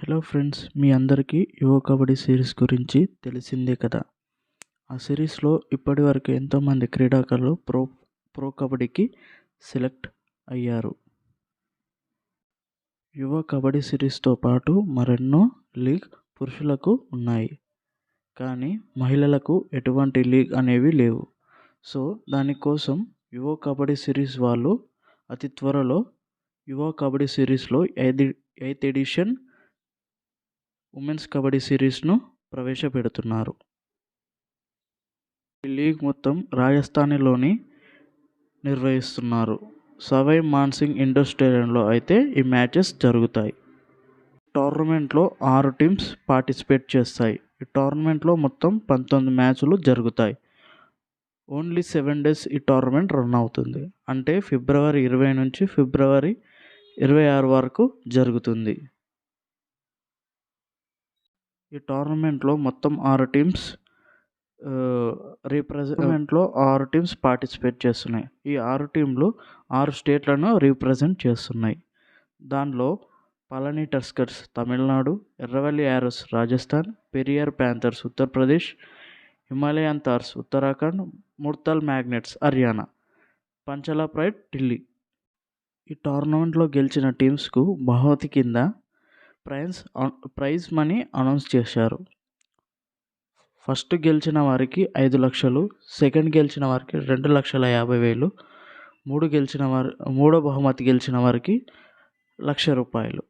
Hello friends, మీ అందరికీ యువ kabaddi series గురించి తెలిసిందే కదా. ఆ సిరీస్లో ఇప్పటివరకు ఎంతోమంది క్రీడాకారులు ప్రో కబడ్డీకి సెలెక్ట్ అయ్యారు. యువ కబడ్డీ సిరీస్తో పాటు మరెన్నో లీగ్ పురుషులకు ఉన్నాయి, కానీ మహిళలకు ఎటువంటి లీగ్ అనేవి లేవు. సో దానికోసం యువ కబడ్డీ సిరీస్ వాళ్ళు అతి త్వరలో యువ కబడ్డీ సిరీస్లో 8th ఎడిషన్ ఉమెన్స్ కబడ్డీ సిరీస్ను ప్రవేశపెడుతున్నారు. ఈ లీగ్ మొత్తం రాజస్థాన్లోని నిర్వహిస్తున్నారు. సవై మాన్సింగ్ ఇండోర్ స్టేడియంలో అయితే ఈ మ్యాచెస్ జరుగుతాయి. టోర్నమెంట్లో 6 టీమ్స్ పార్టిసిపేట్ చేస్తాయి. ఈ టోర్నమెంట్లో మొత్తం 19 మ్యాచ్లు జరుగుతాయి. ఓన్లీ 7 days ఈ టోర్నమెంట్ రన్ అవుతుంది. అంటే ఫిబ్రవరి 20 నుంచి ఫిబ్రవరి 26 వరకు జరుగుతుంది. ఈ టోర్నమెంట్లో మొత్తం 6 టీమ్స్ పార్టిసిపేట్ చేస్తున్నాయి. ఈ 6 టీంలు 6 స్టేట్లను రీప్రజెంట్ చేస్తున్నాయి. దానిలో Palani tuskers Tamil Nadu, Erravalli arrows Rajasthan, Periyar panthers Uttar Pradesh, Himalayan tahrs Uttarakhand, Murthal magnets Haryana, Panchala pride Delhi. ఈ టోర్నమెంట్లో గెలిచిన టీమ్స్కు బహుమతి కింద ప్రైజ్ మనీ అనౌన్స్ చేశారు. ఫస్ట్ గెలిచిన వారికి 5 లక్షలు, సెకండ్ గెలిచిన వారికి 2,50,000, మూడో బహుమతి గెలిచిన వారికి ₹1,00,000.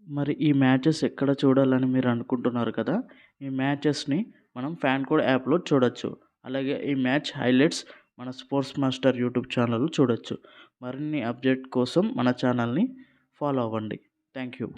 మరి ఈ మ్యాచెస్ ఎక్కడ చూడాలని మీరు అనుకుంటున్నారు కదా. ఈ మ్యాచెస్ని మనం ఫ్యాన్ కోడ్ యాప్లో చూడొచ్చు. అలాగే ఈ మ్యాచ్ హైలైట్స్ మన స్పోర్ట్స్ మాస్టర్ యూట్యూబ్ ఛానల్లో చూడొచ్చు. మరిన్ని అప్డేట్ కోసం మన ఛానల్ని ఫాలో అవ్వండి. Thank you.